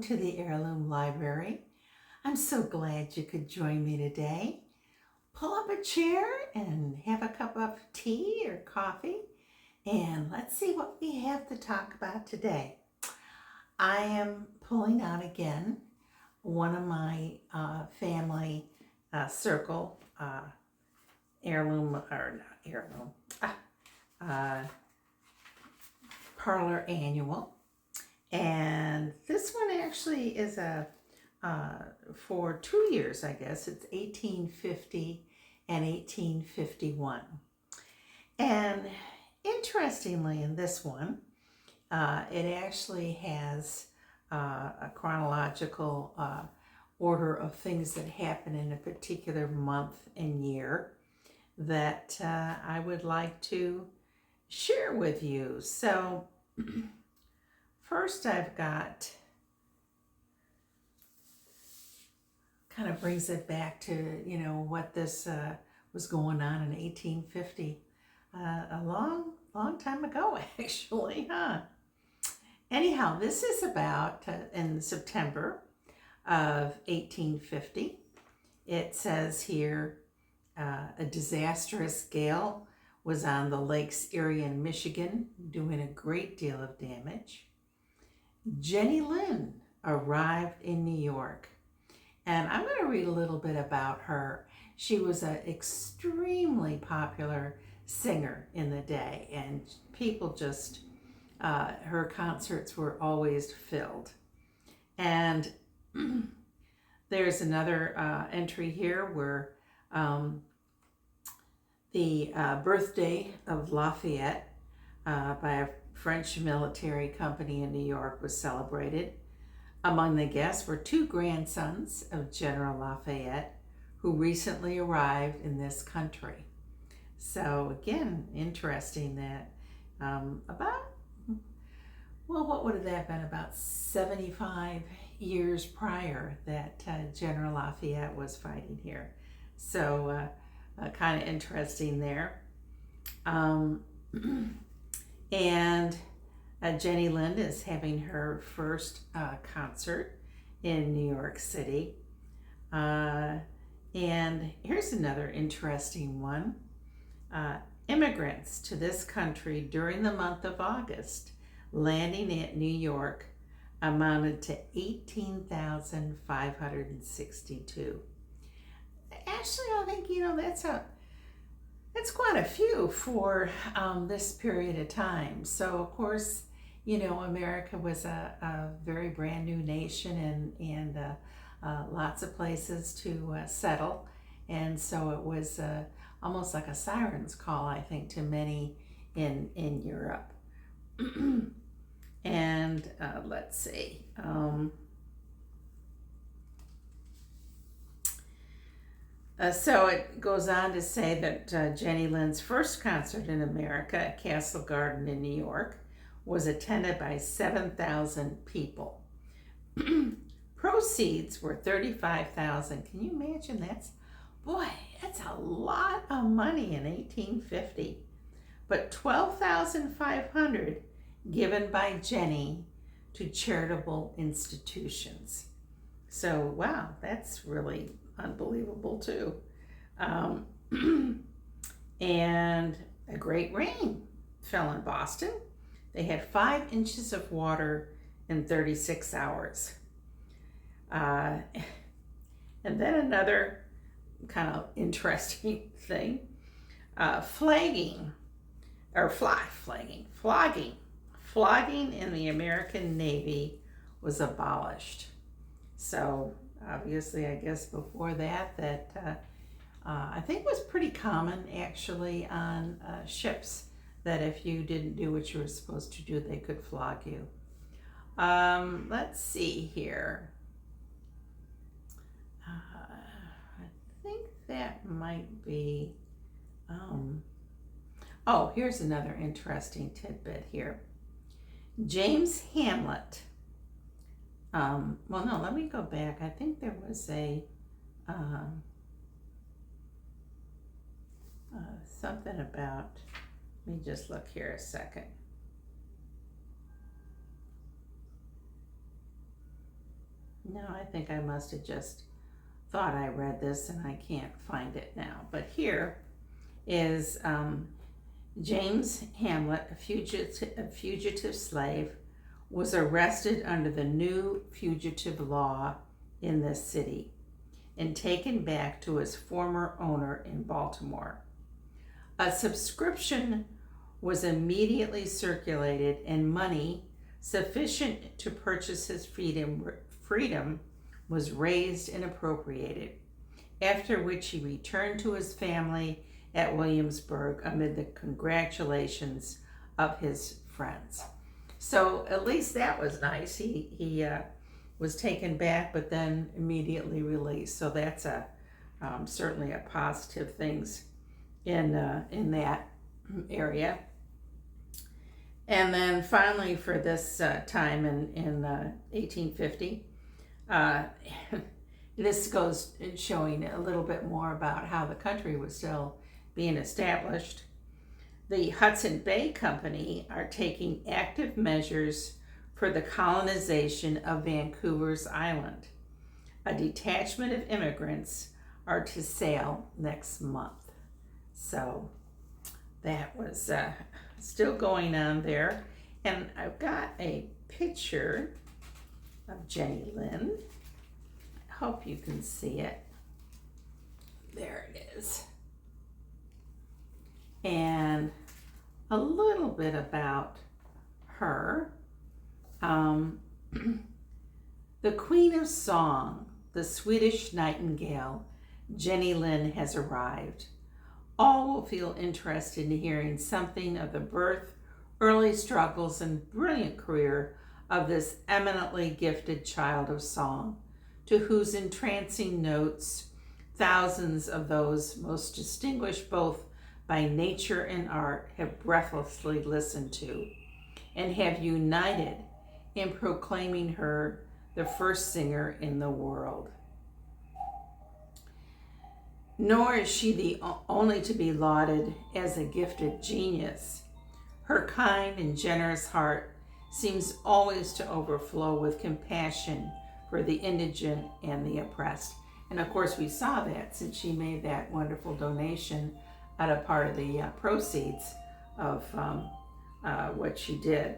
to the Heirloom Library. I'm so glad you could join me today. Pull up a chair and have a cup of tea or coffee, and let's see what we have to talk about today. I am pulling out again one of my family Circle Heirloom, or not Heirloom, Parlor Annual. And this one actually is for 2 years, I guess. It's 1850 and 1851. And interestingly, in this one, it actually has a chronological order of things that happen in a particular month and year that I would like to share with you. So first I've got, kind of brings it back to, what this was going on in 1850. A long time ago, actually, huh? Anyhow, this is about in September of 1850. It says here, a disastrous gale was on the Lakes Erie and Michigan, doing a great deal of damage. Jenny Lind arrived in New York, and I'm going to read a little bit about her. She was an extremely popular singer in the day, and people just, her concerts were always filled. And there's another entry here where the birthday of Lafayette by a French military company in New York was celebrated. Among the guests were 2 grandsons of General Lafayette, who recently arrived in this country. So again, interesting that what would have that been, about 75 years prior that General Lafayette was fighting here. So kind of interesting there. And Jenny Lind is having her first concert in New York City. And here's another interesting one. Immigrants to this country during the month of August landing at New York amounted to 18,562. Actually, I think, that's quite a few for this period of time. So, of course, America was a very brand new nation, and lots of places to settle. And so it was almost like a siren's call, I think, to many in Europe. And let's see. So it goes on to say that Jenny Lind's first concert in America at Castle Garden in New York was attended by 7,000 people. Proceeds were $35,000. Can you imagine? That's a lot of money in 1850. But $12,500 given by Jenny to charitable institutions. So wow, that's really unbelievable too. And a great rain fell in Boston. They had 5 inches of water in 36 hours. And then another kind of interesting thing, flogging in the American Navy was abolished. So obviously, I guess before that I think was pretty common actually on ships, that if you didn't do what you were supposed to do, they could flog you. Let's see here. I think that might be, here's another interesting tidbit here. James Hamlet. Let me go back. I think there was something about, let me just look here a second. No, I think I must have just thought I read this and I can't find it now. But here is James Hamlet, a fugitive slave, was arrested under the new fugitive law in this city and taken back to his former owner in Baltimore. A subscription was immediately circulated and money sufficient to purchase his freedom was raised and appropriated, after which he returned to his family at Williamsburg amid the congratulations of his friends. So at least that was nice. He was taken back, but then immediately released. So that's certainly a positive things in that area. And then finally, for this time in 1850, this goes showing a little bit more about how the country was still being established. The Hudson Bay Company are taking active measures for the colonization of Vancouver's island. A detachment of immigrants are to sail next month. So that was still going on there. And I've got a picture of Jenny Lind. I hope you can see it. There it is. And a little bit about her. The Queen of Song, the Swedish Nightingale, Jenny Lind, has arrived. All will feel interested in hearing something of the birth, early struggles, and brilliant career of this eminently gifted child of song, to whose entrancing notes thousands of those most distinguished both by nature and art have breathlessly listened to, and have united in proclaiming her the first singer in the world. Nor is she the only to be lauded as a gifted genius. Her kind and generous heart seems always to overflow with compassion for the indigent and the oppressed. And of course we saw that since she made that wonderful donation out of part of the proceeds of what she did.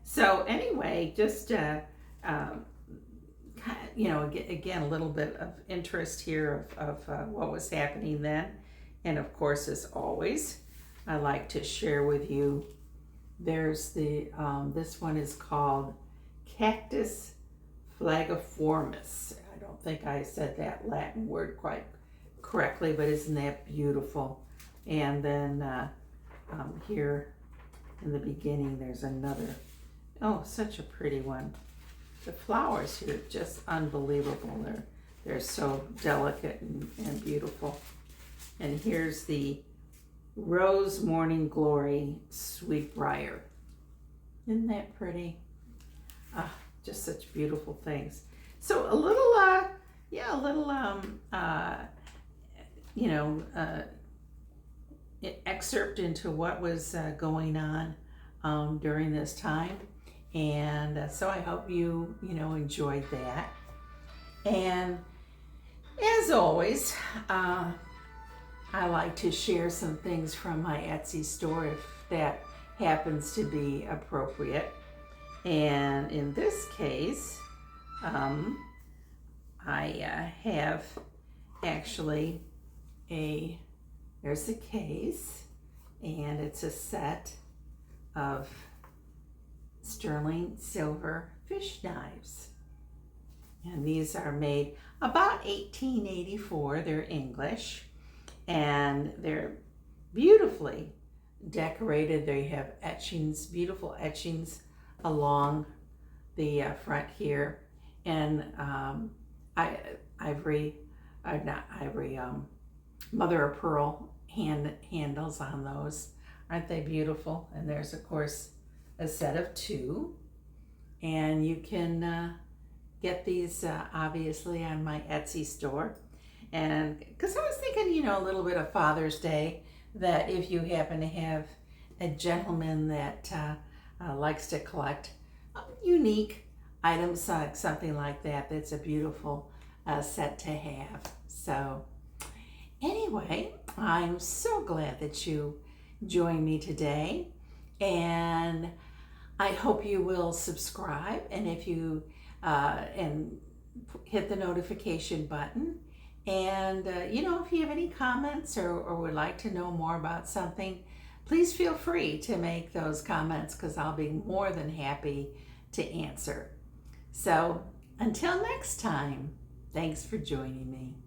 So anyway, just again, a little bit of interest here of what was happening then. And of course, as always, I like to share with you, there's the, this one is called Cactus flagiformis. I don't think I said that Latin word quite correctly, but isn't that beautiful? And then here in the beginning, there's another, oh, such a pretty one. The flowers here are just unbelievable. They're so delicate and beautiful. And here's the Rose Morning Glory Sweetbriar. Isn't that pretty? Just such beautiful things. So a little, excerpt into what was going on during this time. And so I hope you enjoyed that. And as always, I like to share some things from my Etsy store if that happens to be appropriate. And in this case, I have actually there's a case, and it's a set of sterling silver fish knives. And these are made about 1884. They're English, and they're beautifully decorated. They have etchings, beautiful etchings along the front here, and mother of pearl handles on those. Aren't they beautiful? And there's of course a set of two, and you can get these obviously on my Etsy store. And because I was thinking, a little bit of Father's Day, that if you happen to have a gentleman that likes to collect unique items like something like that, that's a beautiful set to have. So anyway, I'm so glad that you joined me today, and I hope you will subscribe, and if you and hit the notification button. And if you have any comments or would like to know more about something, please feel free to make those comments, because I'll be more than happy to answer. So until next time, thanks for joining me.